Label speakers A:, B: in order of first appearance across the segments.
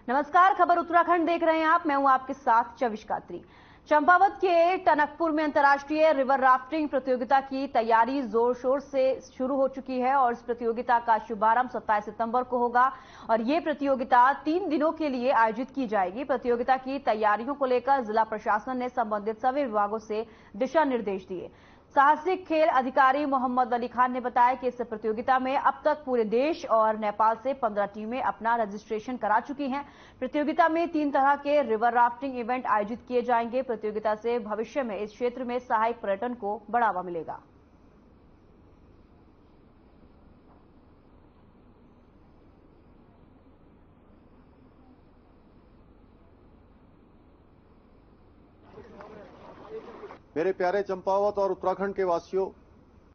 A: नमस्कार, खबर उत्तराखंड देख रहे हैं आप। मैं हूं आपके साथ चविश कात्री। चंपावत के टनकपुर में अंतर्राष्ट्रीय रिवर राफ्टिंग प्रतियोगिता की तैयारी जोर शोर से शुरू हो चुकी है और इस प्रतियोगिता का शुभारंभ 27 सितंबर को होगा और ये प्रतियोगिता 3 दिनों के लिए आयोजित की जाएगी। प्रतियोगिता की तैयारियों को लेकर जिला प्रशासन ने संबंधित सभी विभागों से दिशा निर्देश दिए। साहसिक खेल अधिकारी मोहम्मद अली खान ने बताया कि इस प्रतियोगिता में अब तक पूरे देश और नेपाल से 15 टीमें अपना रजिस्ट्रेशन करा चुकी हैं। प्रतियोगिता में 3 तरह के रिवर राफ्टिंग इवेंट आयोजित किए जाएंगे। प्रतियोगिता से भविष्य में इस क्षेत्र में सहायक पर्यटन को बढ़ावा मिलेगा।
B: मेरे प्यारे चंपावत और उत्तराखंड के वासियों,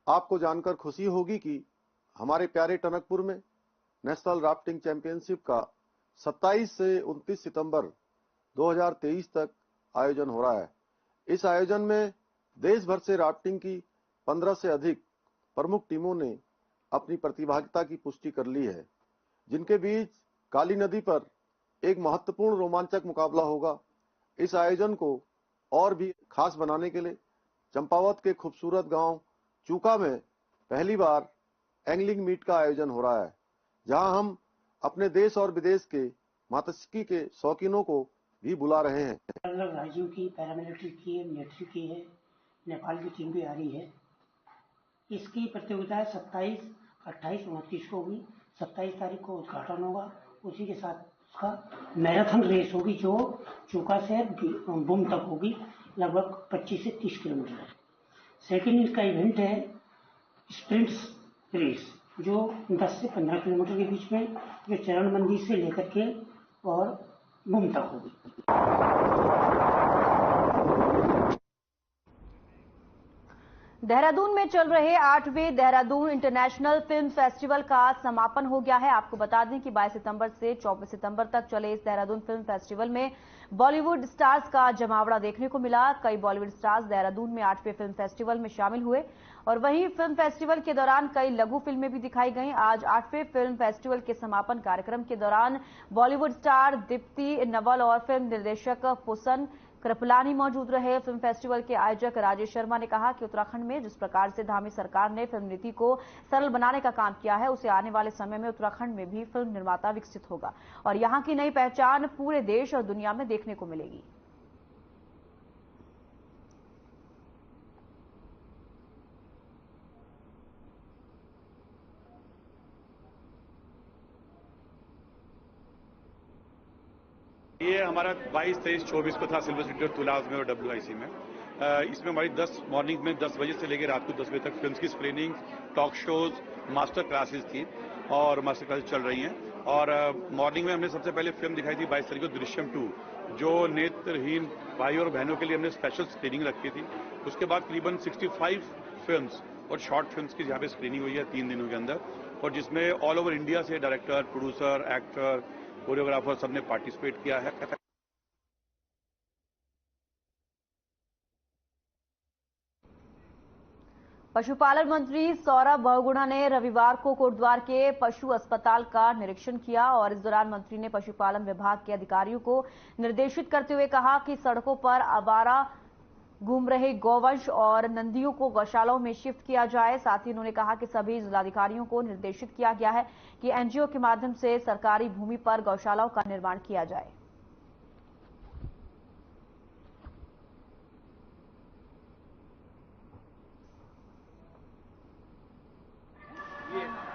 B: आपको जानकर खुशी होगी कि हमारे प्यारे टनकपुर में नेशनल राफ्टिंग चैंपियनशिप का 27 से 29 सितंबर 2023 तक आयोजन हो रहा है। इस आयोजन में देश भर से राफ्टिंग की 15 से अधिक प्रमुख टीमों ने अपनी प्रतिभागिता की पुष्टि कर ली है, जिनके बीच काली नदी पर एक महत्वपूर्ण रोमांचक मुकाबला होगा। इस आयोजन को और भी खास बनाने के लिए चंपावत के खूबसूरत गांव चूका में पहली बार एंगलिंग मीट का आयोजन हो रहा है, जहां हम अपने देश और विदेश के मात्स्यिकी के शौकीनों को भी बुला रहे हैं।
C: अलग राज्यों की पैरामिलिट्री की है, मिलिट्री की है, नेपाल की टीम भी आ रही है। इसकी प्रतियोगिता 27, 28, 29 को होगी। 27 तारीख को उद्घाटन होगा। उसी के साथ उसका मैराथन रेस होगी जो चूका से बुम तक होगी, लगभग 25 से 30 किलोमीटर है। सेकेंड इसका इवेंट है स्प्रिंट्स रेस, जो 10 से 15 किलोमीटर के बीच में, जो चरणबंदी से लेकर के और बुम तक होगी।
A: देहरादून में चल रहे 8वें देहरादून इंटरनेशनल फिल्म फेस्टिवल का समापन हो गया है। आपको बता दें कि 22 सितंबर से 24 सितंबर तक चले इस देहरादून फिल्म फेस्टिवल में बॉलीवुड स्टार्स का जमावड़ा देखने को मिला। कई बॉलीवुड स्टार्स देहरादून में 8वें फिल्म फेस्टिवल में शामिल हुए और वहीं फिल्म फेस्टिवल के दौरान कई लघु फिल्में भी दिखाई गईं। आज 8वें फिल्म फेस्टिवल के समापन कार्यक्रम के दौरान बॉलीवुड स्टार दीप्ति नवल और फिल्म निर्देशक पुसन कृपलानी मौजूद रहे। फिल्म फेस्टिवल के आयोजक राजेश शर्मा ने कहा कि उत्तराखंड में जिस प्रकार से धामी सरकार ने फिल्म नीति को सरल बनाने का काम किया है, उसे आने वाले समय में उत्तराखंड में भी फिल्म निर्माता विकसित होगा और यहां की नई पहचान पूरे देश और दुनिया में देखने को मिलेगी।
D: ये हमारा 22, 23, 24 को था सिल्वर सिटी और तुलाज में और WIC में। इसमें हमारी मॉर्निंग में 10 बजे से लेकर रात को 10 बजे तक फिल्म की screening, talk shows, master classes थी और मास्टर क्लासेस चल रही हैं। और मॉर्निंग में हमने सबसे पहले फिल्म दिखाई थी 22 तारीख को दृश्यम 2, जो नेत्रहीन भाई और बहनों के लिए हमने स्पेशल स्क्रीनिंग रखी थी। उसके बाद करीबन 65 फिल्म्स और शॉर्ट फिल्म्स की यहाँ पे स्क्रीनिंग हुई है 3 दिनों के अंदर, और जिसमें ऑल ओवर इंडिया से डायरेक्टर, प्रोड्यूसर, एक्टर, कोरियोग्राफर सबने पार्टिसिपेट किया है।
A: पशुपालन मंत्री सौरभ बहुगुणा ने रविवार को कोटद्वार के पशु अस्पताल का निरीक्षण किया और इस दौरान मंत्री ने पशुपालन विभाग के अधिकारियों को निर्देशित करते हुए कहा कि सड़कों पर आवारा घूम रहे गौवंश और नंदियों को गौशालाओं में शिफ्ट किया जाए। साथ ही उन्होंने कहा कि सभी जिलाधिकारियों को निर्देशित किया गया है कि NGO के माध्यम से सरकारी भूमि पर गौशालाओं का निर्माण किया जाए।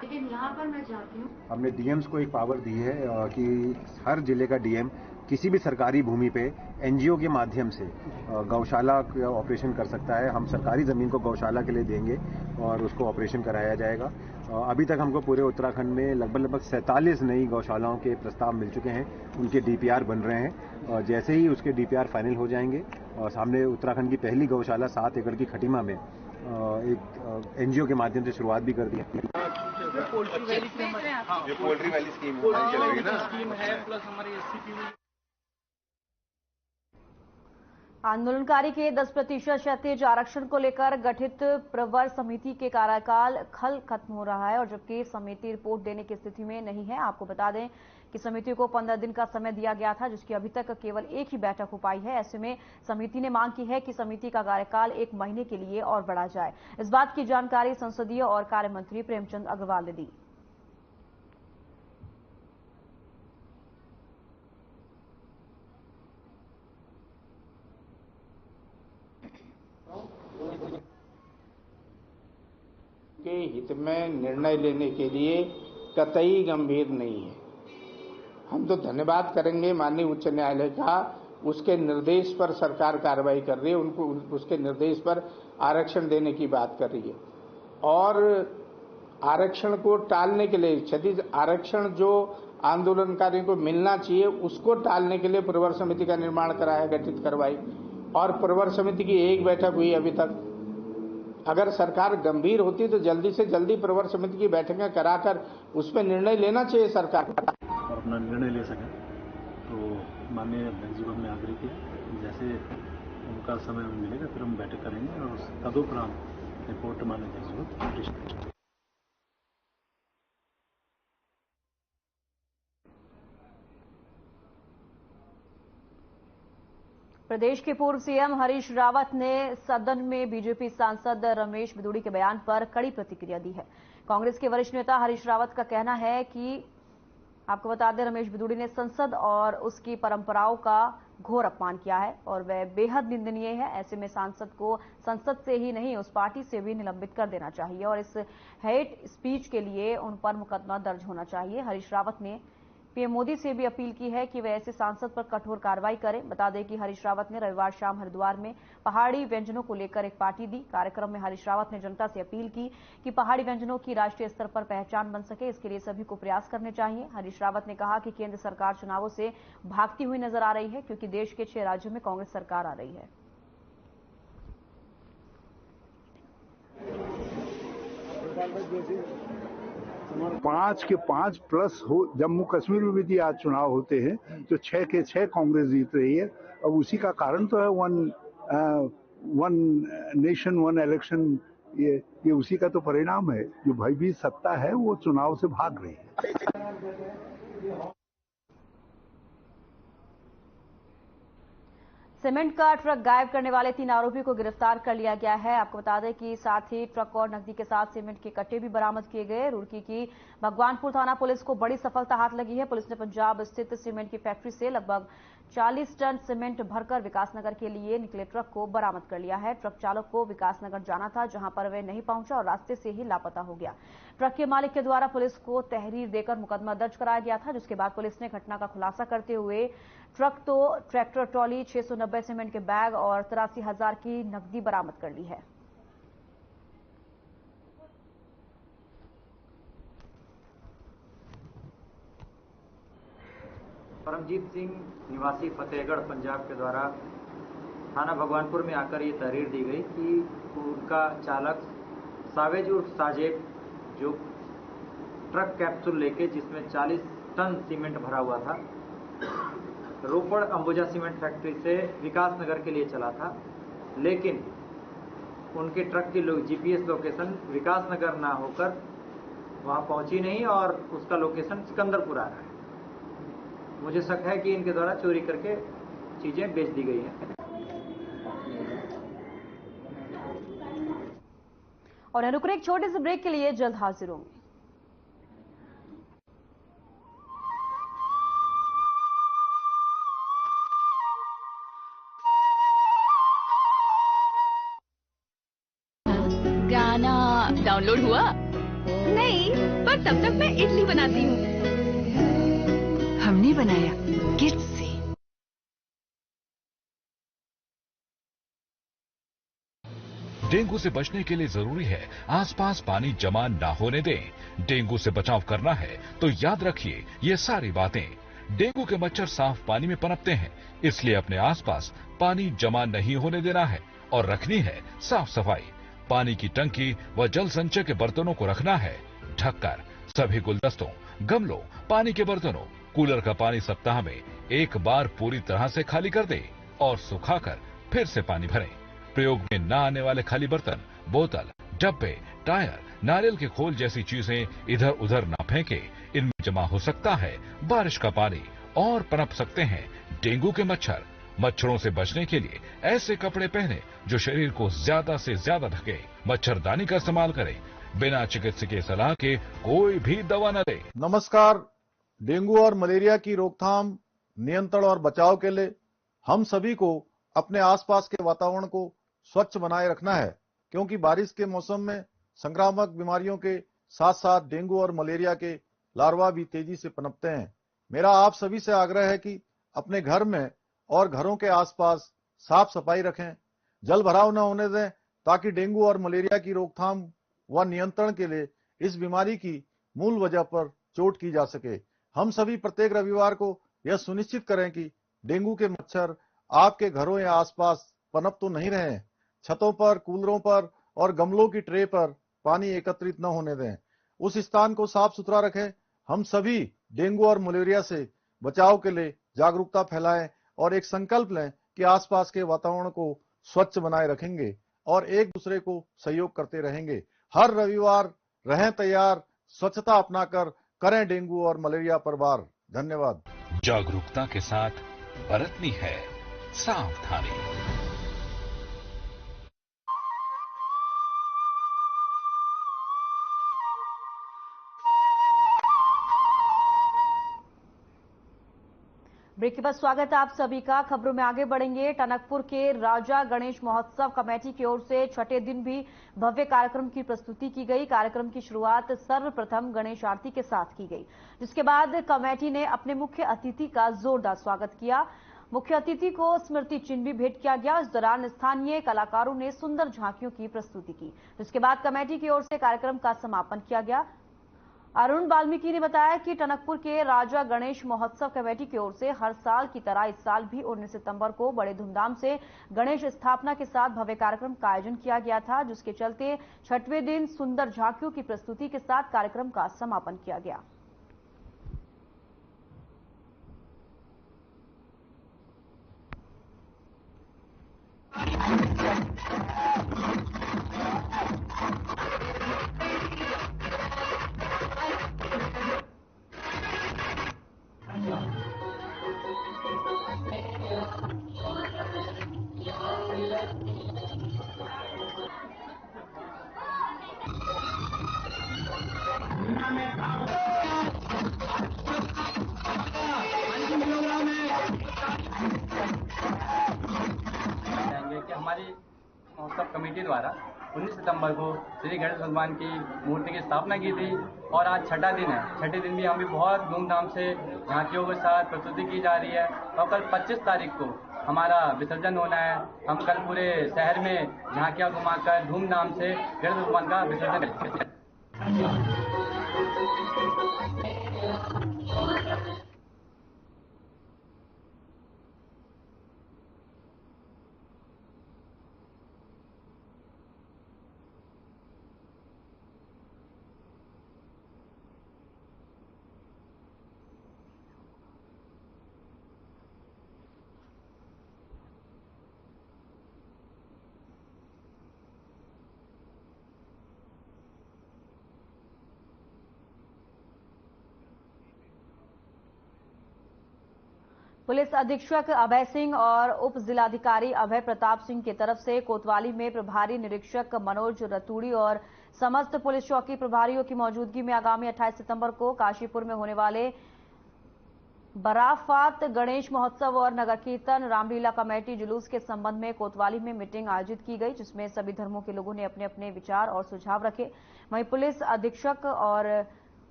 E: लेकिन यहाँ पर मैं चाहती हूँ,
F: हमने DMs को एक पावर दी है कि हर जिले का DM किसी भी सरकारी भूमि पे NGO के माध्यम से गौशाला का ऑपरेशन कर सकता है। हम सरकारी जमीन को गौशाला के लिए देंगे और उसको ऑपरेशन कराया जाएगा। अभी तक हमको पूरे उत्तराखंड में लगभग 47 नई गौशालाओं के प्रस्ताव मिल चुके हैं, उनके DPR बन रहे हैं और जैसे ही उसके DPR फाइनल हो जाएंगे और सामने उत्तराखंड की पहली गौशाला 7 एकड़ की खटीमा में एक NGO के माध्यम से शुरुआत भी कर दी है।
G: ये पोल्ट्री वैली स्कीम चल रही है ना, स्कीम है प्लस हमारी SCP।
A: आंदोलनकारी के 10% क्षैतिज आरक्षण को लेकर गठित प्रवर समिति के कार्यकाल कल खत्म हो रहा है और जबकि समिति रिपोर्ट देने की स्थिति में नहीं है। आपको बता दें कि समिति को 15 दिन का समय दिया गया था, जिसकी अभी तक केवल एक ही बैठक हो पाई है। ऐसे में समिति ने मांग की है कि समिति का कार्यकाल 1 महीने के लिए और बढ़ा जाए। इस बात की जानकारी संसदीय और कार्य मंत्री प्रेमचंद अग्रवाल ने दी।
E: के हित में निर्णय लेने के लिए कतई गंभीर नहीं है। हम तो धन्यवाद करेंगे माननीय उच्च न्यायालय का, उसके निर्देश पर सरकार कार्रवाई कर रही है, उनको उसके निर्देश पर आरक्षण देने की बात कर रही है। और आरक्षण को टालने के लिए, यदि आरक्षण जो आंदोलनकारियों को मिलना चाहिए उसको टालने के लिए प्रवर समिति का निर्माण कराया, गठित करवाई, और प्रवर समिति की एक बैठक हुई अभी तक। अगर सरकार गंभीर होती तो जल्दी से जल्दी प्रवर समिति की बैठकें कराकर उस पर निर्णय लेना चाहिए सरकार
H: और अपना निर्णय ले सकें। तो माननीय बेंजीबम ने आग्रह किया जैसे उनका समय मिलेगा फिर हम बैठक करेंगे और तदुपरांत रिपोर्ट माननीय बेंजीबम।
A: प्रदेश के पूर्व सीएम हरीश रावत ने सदन में बीजेपी सांसद रमेश बिदूड़ी के बयान पर कड़ी प्रतिक्रिया दी है। कांग्रेस के वरिष्ठ नेता हरीश रावत का कहना है कि आपको बता दें, रमेश बिदूड़ी ने संसद और उसकी परंपराओं का घोर अपमान किया है और वह बेहद निंदनीय है। ऐसे में सांसद को संसद से ही नहीं उस पार्टी से भी निलंबित कर देना चाहिए और इस हेट स्पीच के लिए उन पर मुकदमा दर्ज होना चाहिए। हरीश रावत ने पीएम मोदी से भी अपील की है कि वे ऐसे सांसद पर कठोर कार्रवाई करें। बता दें कि हरीश रावत ने रविवार शाम हरिद्वार में पहाड़ी व्यंजनों को लेकर एक पार्टी दी। कार्यक्रम में हरीश रावत ने जनता से अपील की कि पहाड़ी व्यंजनों की राष्ट्रीय स्तर पर पहचान बन सके, इसके लिए सभी को प्रयास करने चाहिए। हरीश रावत ने कहा कि केंद्र सरकार चुनावों से भागती हुई नजर आ रही है क्योंकि देश के 6 राज्यों में कांग्रेस सरकार आ रही है।
I: पांच के 5 प्लस हो, जम्मू कश्मीर में भी आज चुनाव होते हैं तो 6 के 6 कांग्रेस जीत रही है। अब उसी का कारण तो है वन नेशन वन इलेक्शन, ये उसी का तो परिणाम है। जो भयभीत सत्ता है वो चुनाव से भाग रही है।
A: सीमेंट का ट्रक गायब करने वाले 3 आरोपियों को गिरफ्तार कर लिया गया है। आपको बता दें कि साथ ही ट्रक और नकदी के साथ सीमेंट के कट्टे भी बरामद किए गए। रुड़की की भगवानपुर थाना पुलिस को बड़ी सफलता हाथ लगी है। पुलिस ने पंजाब स्थित सीमेंट की फैक्ट्री से लगभग 40 टन सीमेंट भरकर विकासनगर के लिए निकले ट्रक को बरामद कर लिया है। ट्रक चालक को विकासनगर जाना था, जहां पर वह नहीं पहुंचा और रास्ते से ही लापता हो गया। ट्रक के मालिक के द्वारा पुलिस को तहरीर देकर मुकदमा दर्ज कराया गया था, जिसके बाद पुलिस ने घटना का खुलासा करते हुए ट्रैक्टर ट्रॉली, 690 सीमेंट के बैग और 83,000 की नकदी बरामद कर ली है।
J: परमजीत सिंह निवासी फतेहगढ़ पंजाब के द्वारा थाना भगवानपुर में आकर ये तहरीर दी गई कि उनका चालक सावेज उर्फ साजेब, जो ट्रक कैप्सूल लेके जिसमें 40 टन सीमेंट भरा हुआ था, रोपड़ अंबुजा सीमेंट फैक्ट्री से विकासनगर के लिए चला था, लेकिन उनके ट्रक की जीपीएस लोकेशन विकासनगर ना होकर वहां पहुंची नहीं और उसका लोकेशन सिकंदरपुर आ रहा है। मुझे शक है कि इनके द्वारा चोरी करके चीजें बेच दी गई हैं।
A: और रुक रहे एक छोटे से ब्रेक के लिए, जल्द हाजिर होंगे।
K: गाना डाउनलोड हुआ? नहीं, पर तब तक मैं इडली बनाती हूँ। हमने बनाया किट से।
L: डेंगू से बचने के लिए जरूरी है आसपास पानी जमा ना होने दें। डेंगू से बचाव करना है तो याद रखिए ये सारी बातें। डेंगू के मच्छर साफ पानी में पनपते हैं, इसलिए अपने आसपास पानी जमा नहीं होने देना है और रखनी है साफ सफाई। पानी की टंकी व जल संचय के बर्तनों को रखना है ढककर। सभी गुलदस्तों, गमलों, पानी के बर्तनों, कूलर का पानी सप्ताह में 1 बार पूरी तरह से खाली कर दें और सुखाकर फिर से पानी भरें। प्रयोग में न आने वाले खाली बर्तन, बोतल, डब्बे, टायर नारियल के खोल जैसी चीजें इधर उधर न फेंके, इनमें जमा हो सकता है बारिश का पानी और पनप सकते हैं डेंगू के मच्छर। मच्छरों से बचने के लिए ऐसे कपड़े पहने जो शरीर को ज्यादा से ज्यादा ढके। मच्छरदानी का इस्तेमाल करें। बिना चिकित्सकीय सलाह के कोई भी दवा न लें।
B: नमस्कार। डेंगू और मलेरिया की रोकथाम, नियंत्रण और बचाव के लिए हम सभी को अपने आसपास के वातावरण को स्वच्छ बनाए रखना है, क्योंकि बारिश के मौसम में संक्रामक बीमारियों के साथ साथ डेंगू और मलेरिया के लार्वा भी तेजी से पनपते हैं। मेरा आप सभी से आग्रह है कि अपने घर में और घरों के आसपास साफ सफाई रखें, जल भराव न होने दें, ताकि डेंगू और मलेरिया की रोकथाम व नियंत्रण के लिए इस बीमारी की मूल वजह पर चोट की जा सके। हम सभी प्रत्येक रविवार को यह सुनिश्चित करें कि डेंगू के मच्छर आपके घरों या आसपास पनप तो नहीं रहे। छतों पर, कूलरों पर और गमलों की ट्रे पर पानी एकत्रित न होने दें। उस स्थान को साफ सुथरा रखें। हम सभी डेंगू और मलेरिया से बचाव के लिए जागरूकता फैलाएं और एक संकल्प लें कि आसपास के वातावरण को स्वच्छ बनाए रखेंगे और एक दूसरे को सहयोग करते रहेंगे। हर रविवार रहें तैयार, स्वच्छता अपनाकर करें डेंगू और मलेरिया पर वार। धन्यवाद।
L: जागरूकता के साथ बरतनी है सावधानी।
A: ब्रेक के बाद स्वागत है आप सभी का। खबरों में आगे बढ़ेंगे। टनकपुर के राजा गणेश महोत्सव कमेटी की ओर से छठे दिन भी भव्य कार्यक्रम की प्रस्तुति की गई। कार्यक्रम की शुरुआत सर्वप्रथम गणेश आरती के साथ की गई, जिसके बाद कमेटी ने अपने मुख्य अतिथि का जोरदार स्वागत किया। मुख्य अतिथि को स्मृति चिन्ह भी भेंट किया गया। इस दौरान स्थानीय कलाकारों ने सुंदर झांकियों की प्रस्तुति की, जिसके बाद कमेटी की ओर से कार्यक्रम का समापन किया गया। अरुण वाल्मीकि ने बताया कि टनकपुर के राजा गणेश महोत्सव कमेटी की ओर से हर साल की तरह इस साल भी 19 सितंबर को बड़े धूमधाम से गणेश स्थापना के साथ भव्य कार्यक्रम का आयोजन किया गया था, जिसके चलते छठवें दिन सुंदर झांकियों की प्रस्तुति के साथ कार्यक्रम का समापन किया गया।
J: हमारी महोत्सव कमेटी द्वारा 19 सितंबर को श्री गणेश भगवान की मूर्ति की स्थापना की थी और आज छठा दिन है। छठे दिन भी हम भी बहुत धूमधाम से झांकियों के साथ प्रस्तुति की जा रही है और कल 25 तारीख को हमारा विसर्जन होना है। हम कल पूरे शहर में झांकियां घुमाकर धूमधाम से गणेश भगवान का विसर्जन करेंगे।
A: पुलिस अधीक्षक अभय सिंह और उप जिलाधिकारी अभय प्रताप सिंह की तरफ से कोतवाली में प्रभारी निरीक्षक मनोज रतूड़ी और समस्त पुलिस चौकी प्रभारियों की मौजूदगी में आगामी 28 सितंबर को काशीपुर में होने वाले बराफात गणेश महोत्सव और नगर कीर्तन रामलीला कमेटी जुलूस के संबंध में कोतवाली में मीटिंग आयोजित की गई, जिसमें सभी धर्मों के लोगों ने अपने अपने विचार और सुझाव रखे। वहीं पुलिस अधीक्षक और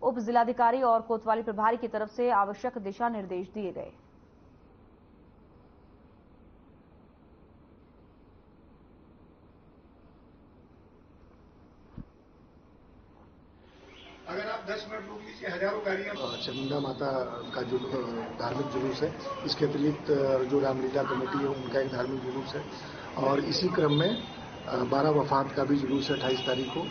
A: उप जिलाधिकारी और कोतवाली प्रभारी की तरफ से आवश्यक दिशा निर्देश दिए गए।
I: अगर आप 10 मिनट रोक लीजिए, हजारों गाड़ियां। चामुंडा माता का जो धार्मिक जुलूस है, इसके अतिरिक्त जो रामलीला कमेटी है उनका एक धार्मिक जुलूस है और इसी क्रम में 12 वफात का भी जुलूस 28 तारीख को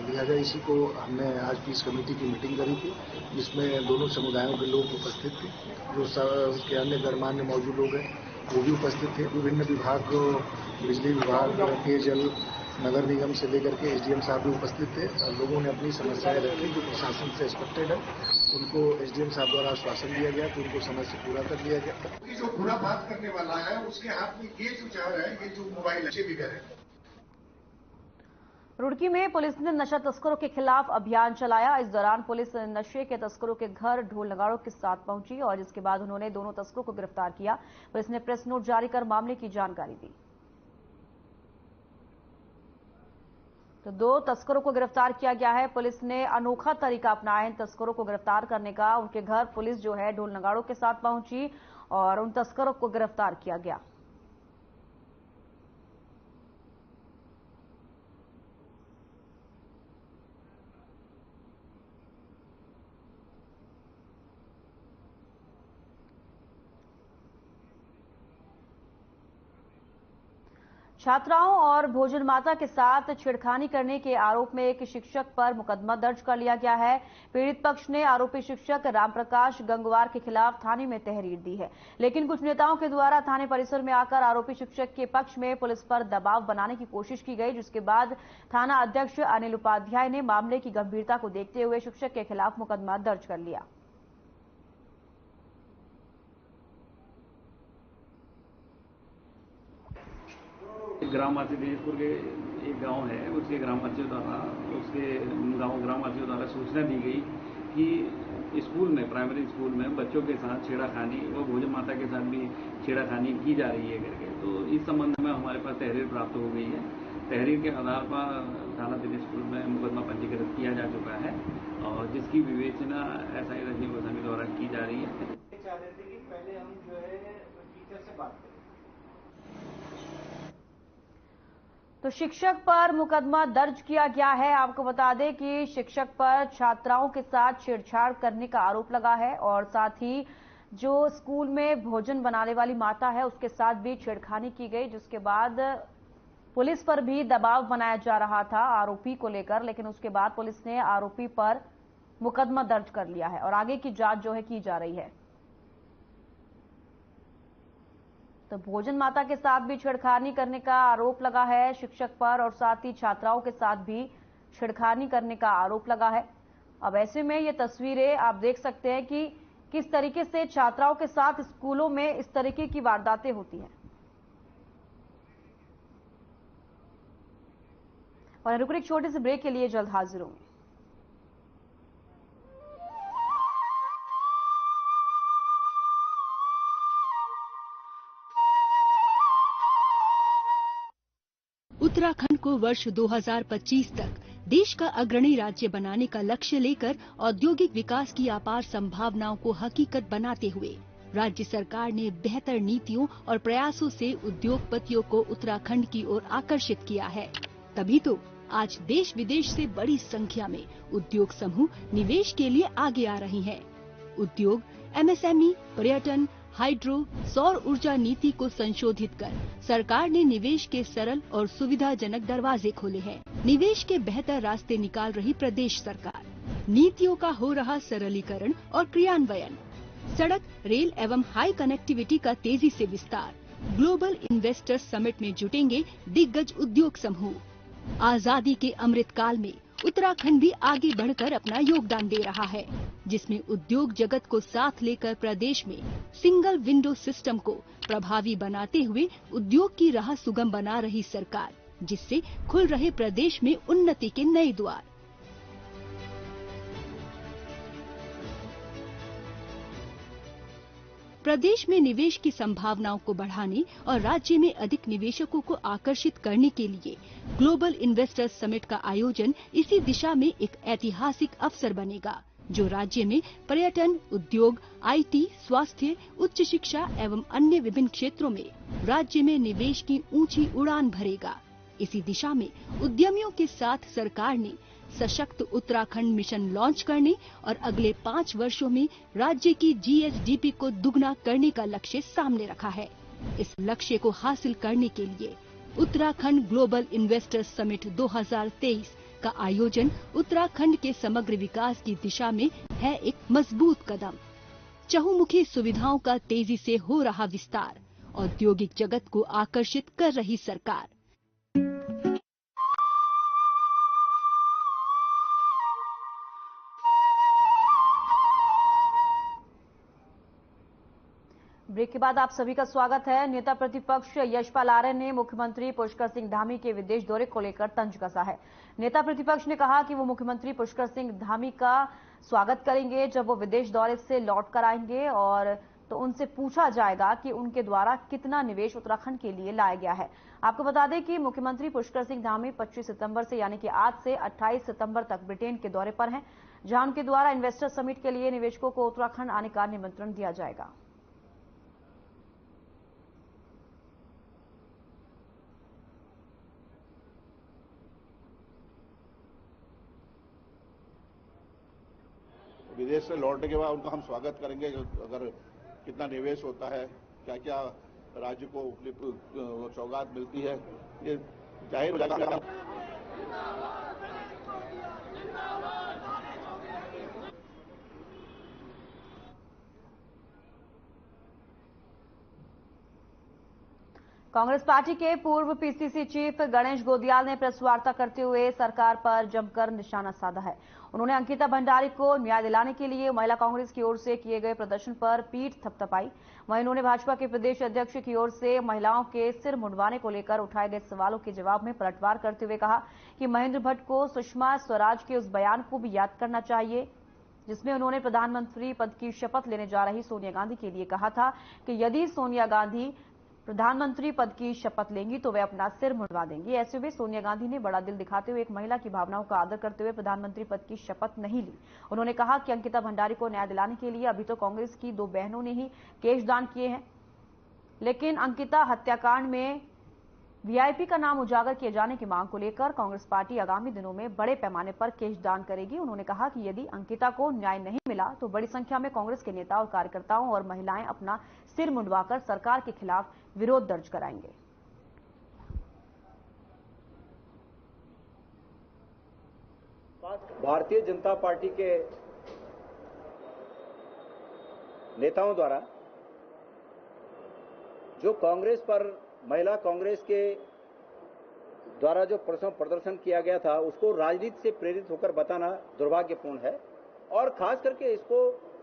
I: लिया गया। इसी को हमने आज पीस कमेटी की मीटिंग करी थी, जिसमें दोनों समुदायों के लोग उपस्थित थे। जो उसके अन्य गणमान्य मौजूद लोग हैं वो भी उपस्थित थे। विभिन्न विभाग, बिजली विभाग, पेयजल
M: नगर निगम से लेकर के एसडीएम साहब भी उपस्थित थे और लोगों ने अपनी समस्याएं रखी जो प्रशासन से एक्सपेक्टेड है। उनको एसडीएम साहब द्वारा आश्वासन दिया गया तो उनको समय से पूरा कर दिया गया।
N: जो बुरा बात करने वाला है उसके हाथ में ये जो चाह रहा है, ये जो मोबाइल है, भी करे।
A: रुड़की में पुलिस ने नशा तस्करों के खिलाफ अभियान चलाया। इस दौरान पुलिस नशे के तस्करों के घर ढोल नगाड़ों के साथ पहुंची और जिसके बाद उन्होंने दोनों तस्करों को गिरफ्तार किया। पुलिस ने प्रेस नोट जारी कर मामले की जानकारी दी। तो 2 तस्करों को गिरफ्तार किया गया है। पुलिस ने अनोखा तरीका अपनाया है इन तस्करों को गिरफ्तार करने का। उनके घर पुलिस जो है ढोल नगाड़ों के साथ पहुंची और उन तस्करों को गिरफ्तार किया गया। छात्राओं और भोजन माता के साथ छेड़खानी करने के आरोप में एक शिक्षक पर मुकदमा दर्ज कर लिया गया है। पीड़ित पक्ष ने आरोपी शिक्षक रामप्रकाश गंगवार के खिलाफ थाने में तहरीर दी है, लेकिन कुछ नेताओं के द्वारा थाने परिसर में आकर आरोपी शिक्षक के पक्ष में पुलिस पर दबाव बनाने की कोशिश की गई, जिसके बाद थाना अध्यक्ष अनिल उपाध्याय ने मामले की गंभीरता को देखते हुए शिक्षक के खिलाफ मुकदमा दर्ज कर लिया।
O: ग्रामवासी दिनेशपुर के एक गांव है, उसके ग्रामवासियों द्वारा सूचना दी गई कि स्कूल में, प्राइमरी स्कूल में बच्चों के साथ छेड़ाखानी और भोजन माता के साथ भी छेड़ाखानी की जा रही है करके। तो इस संबंध में हमारे पास तहरीर प्राप्त हो गई है। तहरीर के आधार पर थाना दिनेशपुर में मुकदमा पंजीकृत किया जा चुका है और जिसकी विवेचना एसआई रजनी गोस्वामी द्वारा की जा रही है।
P: पहले हम जो है टीचर से बात करें।
A: तो शिक्षक पर मुकदमा दर्ज किया गया है। आपको बता दें कि शिक्षक पर छात्राओं के साथ छेड़छाड़ करने का आरोप लगा है और साथ ही जो स्कूल में भोजन बनाने वाली माता है उसके साथ भी छेड़खानी की गई, जिसके बाद पुलिस पर भी दबाव बनाया जा रहा था आरोपी को लेकर, लेकिन उसके बाद पुलिस ने आरोपी पर मुकदमा दर्ज कर लिया है और आगे की जांच जो है की जा रही है। तो भोजन माता के साथ भी छेड़खानी करने का आरोप लगा है शिक्षक पर और साथ ही छात्राओं के साथ भी छेड़खानी करने का आरोप लगा है। अब ऐसे में ये तस्वीरें आप देख सकते हैं कि किस तरीके से छात्राओं के साथ स्कूलों में इस तरीके की वारदातें होती हैं। और रुक एक छोटे से ब्रेक के लिए जल्द हाजिर होंगे।
Q: उत्तराखंड को वर्ष 2025 तक देश का अग्रणी राज्य बनाने का लक्ष्य लेकर औद्योगिक विकास की अपार संभावनाओं को हकीकत बनाते हुए राज्य सरकार ने बेहतर नीतियों और प्रयासों से उद्योगपतियों को उत्तराखंड की ओर आकर्षित किया है। तभी तो आज देश विदेश से बड़ी संख्या में उद्योग समूह निवेश के लिए आगे आ रही हैं। उद्योग, एमएसएमई, पर्यटन, हाइड्रो, सौर ऊर्जा नीति को संशोधित कर सरकार ने निवेश के सरल और सुविधाजनक दरवाजे खोले हैं। निवेश के बेहतर रास्ते निकाल रही प्रदेश सरकार। नीतियों का हो रहा सरलीकरण और क्रियान्वयन। सड़क, रेल एवं हाई कनेक्टिविटी का तेजी से विस्तार। ग्लोबल इन्वेस्टर्स समिट में जुटेंगे दिग्गज उद्योग समूह। आजादी के अमृत काल में उत्तराखंड भी आगे बढ़कर अपना योगदान दे रहा है, जिसमें उद्योग जगत को साथ लेकर प्रदेश में सिंगल विंडो सिस्टम को प्रभावी बनाते हुए उद्योग की राह सुगम बना रही सरकार, जिससे खुल रहे प्रदेश में उन्नति के नए द्वार। प्रदेश में निवेश की संभावनाओं को बढ़ाने और राज्य में अधिक निवेशकों को आकर्षित करने के लिए ग्लोबल इन्वेस्टर्स समिट का आयोजन इसी दिशा में एक ऐतिहासिक अवसर बनेगा, जो राज्य में पर्यटन, उद्योग, आईटी, स्वास्थ्य, उच्च शिक्षा एवं अन्य विभिन्न क्षेत्रों में राज्य में निवेश की ऊंची उड़ान भरेगा। इसी दिशा में उद्यमियों के साथ सरकार ने सशक्त उत्तराखंड मिशन लॉन्च करने और अगले 5 वर्षों में राज्य की जीएसडीपी को दुगना करने का लक्ष्य सामने रखा है। इस लक्ष्य को हासिल करने के लिए उत्तराखंड ग्लोबल इन्वेस्टर्स समिट 2023 का आयोजन उत्तराखंड के समग्र विकास की दिशा में है एक मजबूत कदम। चहुमुखी सुविधाओं का तेजी से हो रहा विस्तार, औद्योगिक जगत को आकर्षित कर रही सरकार।
A: ब्रेक के बाद आप सभी का स्वागत है। नेता प्रतिपक्ष यशपाल आर्य ने मुख्यमंत्री पुष्कर सिंह धामी के विदेश दौरे को लेकर तंज कसा है। नेता प्रतिपक्ष ने कहा कि वो मुख्यमंत्री पुष्कर सिंह धामी का स्वागत करेंगे जब वो विदेश दौरे से लौट कर आएंगे, और तो उनसे पूछा जाएगा कि उनके द्वारा कितना निवेश उत्तराखंड के लिए लाया गया है। आपको बता दें कि मुख्यमंत्री पुष्कर सिंह धामी 25 सितंबर से यानी कि आज से 28 सितंबर तक ब्रिटेन के दौरे पर हैं, जहां उनके द्वारा इन्वेस्टर समिट के लिए निवेशकों को उत्तराखंड आने का निमंत्रण दिया जाएगा।
R: विदेश से लौटने के बाद उनका हम स्वागत करेंगे। अगर कितना निवेश होता है, क्या क्या राज्य को सौगात मिलती है, ये जाहिर हो जाएगा।
A: कांग्रेस पार्टी के पूर्व पीसीसी चीफ गणेश गोदियाल ने प्रेस वार्ता करते हुए सरकार पर जमकर निशाना साधा है। उन्होंने अंकिता भंडारी को न्याय दिलाने के लिए महिला कांग्रेस की ओर से किए गए प्रदर्शन पर पीठ थपथपाई। वहीं उन्होंने भाजपा के प्रदेश अध्यक्ष की ओर से महिलाओं के सिर मुंडवाने को लेकर उठाए गए सवालों के जवाब में पलटवार करते हुए कहा कि महेंद्र भट्ट को सुषमा स्वराज के उस बयान को भी याद करना चाहिए जिसमें उन्होंने प्रधानमंत्री पद की शपथ लेने जा रही सोनिया गांधी के लिए कहा था कि यदि सोनिया गांधी प्रधानमंत्री पद की शपथ लेंगी तो वे अपना सिर मुंडवा देंगी। ऐसे में सोनिया गांधी ने बड़ा दिल दिखाते हुए एक महिला की भावनाओं का आदर करते हुए प्रधानमंत्री पद की शपथ नहीं ली। उन्होंने कहा कि अंकिता भंडारी को न्याय दिलाने के लिए अभी तो कांग्रेस की 2 बहनों ने ही केश दान किए हैं, लेकिन अंकिता हत्याकांड में वीआईपी का नाम उजागर किए जाने की मांग को लेकर कांग्रेस पार्टी आगामी दिनों में बड़े पैमाने पर केश दान करेगी। उन्होंने कहा कि यदि अंकिता को न्याय नहीं मिला तो बड़ी संख्या में कांग्रेस के नेता और कार्यकर्ताओं और महिलाएं अपना सिर मुंडवाकर सरकार के खिलाफ विरोध दर्ज कराएंगे।
S: भारतीय जनता पार्टी के नेताओं द्वारा जो कांग्रेस पर महिला कांग्रेस के द्वारा जो प्रदर्शन किया गया था उसको राजनीति से प्रेरित होकर बताना दुर्भाग्यपूर्ण है, और खास करके इसको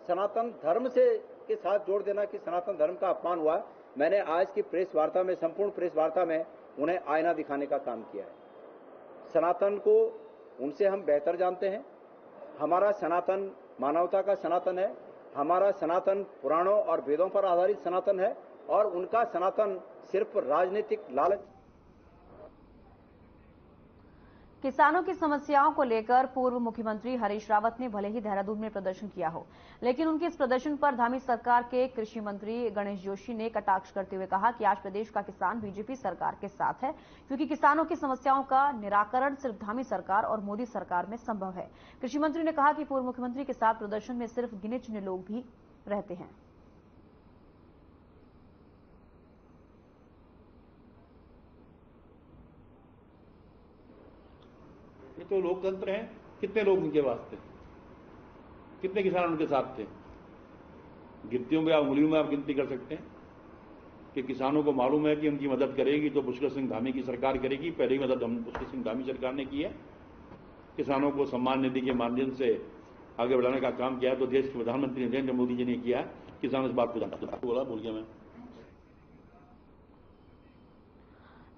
S: सनातन धर्म से के साथ जोड़ देना कि सनातन धर्म का अपमान हुआ। मैंने आज की प्रेस वार्ता में, संपूर्ण प्रेस वार्ता में उन्हें आईना दिखाने का काम किया है। सनातन को उनसे हम बेहतर जानते हैं। हमारा सनातन मानवता का सनातन है, हमारा सनातन पुराणों और वेदों पर आधारित सनातन है, और उनका सनातन सिर्फ राजनीतिक लालच।
A: किसानों की समस्याओं को लेकर पूर्व मुख्यमंत्री हरीश रावत ने भले ही देहरादून में प्रदर्शन किया हो, लेकिन उनके इस प्रदर्शन पर धामी सरकार के कृषि मंत्री गणेश जोशी ने कटाक्ष करते हुए कहा कि आज प्रदेश का किसान बीजेपी सरकार के साथ है, क्योंकि किसानों की समस्याओं का निराकरण सिर्फ धामी सरकार और मोदी सरकार में संभव है। कृषि मंत्री ने कहा कि पूर्व मुख्यमंत्री के साथ प्रदर्शन में सिर्फ गिने चुने लोग भी रहते हैं।
O: ये तो लोकतंत्र है। कितने लोग उनके वास्ते, कितने किसान उनके साथ थे? गिनतियों में, उंगलियों में आप गिनती कर सकते हैं कि किसानों को मालूम है कि उनकी मदद करेगी तो पुष्कर सिंह धामी की सरकार करेगी। पहले ही मदद हम पुष्कर सिंह धामी सरकार ने की है। किसानों को सम्मान निधि के माध्यम से आगे बढ़ाने का काम किया है, तो देश के प्रधानमंत्री नरेंद्र मोदी जी ने किया। किसान इस बात को जानता बोला, बोल गया मैं।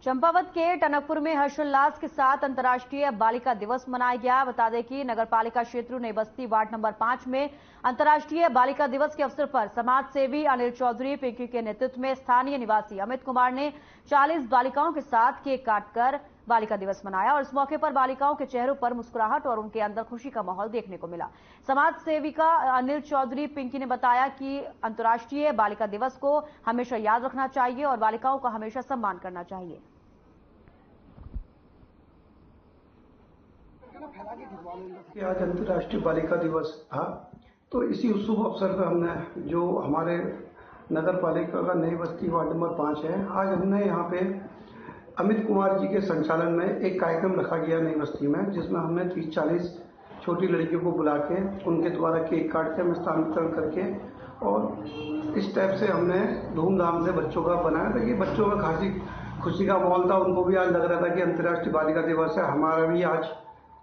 A: चंपावत के टनकपुर में हर्षोल्लास के साथ अंतर्राष्ट्रीय बालिका दिवस मनाया गया। बता दें कि नगरपालिका क्षेत्र नई बस्ती वार्ड नंबर 5 में अंतर्राष्ट्रीय बालिका दिवस के अवसर पर समाज सेवी अनिल चौधरी पिंकी के नेतृत्व में स्थानीय निवासी अमित कुमार ने 40 बालिकाओं के साथ केक काटकर बालिका दिवस मनाया, और इस मौके पर बालिकाओं के चेहरों पर मुस्कुराहट और उनके अंदर खुशी का माहौल देखने को मिला। समाज सेविका अनिल चौधरी पिंकी ने बताया कि अंतर्राष्ट्रीय बालिका दिवस को हमेशा याद रखना चाहिए और बालिकाओं का हमेशा सम्मान करना चाहिए।
T: आज अंतर्राष्ट्रीय बालिका दिवस था, तो इसी शुभ अवसर पर हमने, जो हमारे नगर पालिका का नई बस्ती वार्ड नंबर 5 है, आज हमने यहाँ पे अमित कुमार जी के संचालन में एक कार्यक्रम रखा गया नई बस्ती में, जिसमें हमने 30-40 छोटी लड़कियों को बुला के उनके द्वारा केक काट के हस्तांतरण करके, और इस टाइप से हमने धूमधाम से बच्चों का बनाया था कि बच्चों में खासी खुशी का माहौल था। उनको भी आज लग रहा था कि अंतर्राष्ट्रीय बालिका दिवस है, हमारा भी आज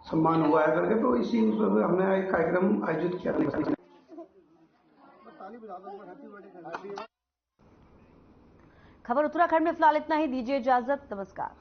T: सम्मान हुआ है करके, तो इसी में हमने एक कार्यक्रम आयोजित किया।
A: खबर उत्तराखंड में फिलहाल इतना ही। दीजिए इजाजत, नमस्कार।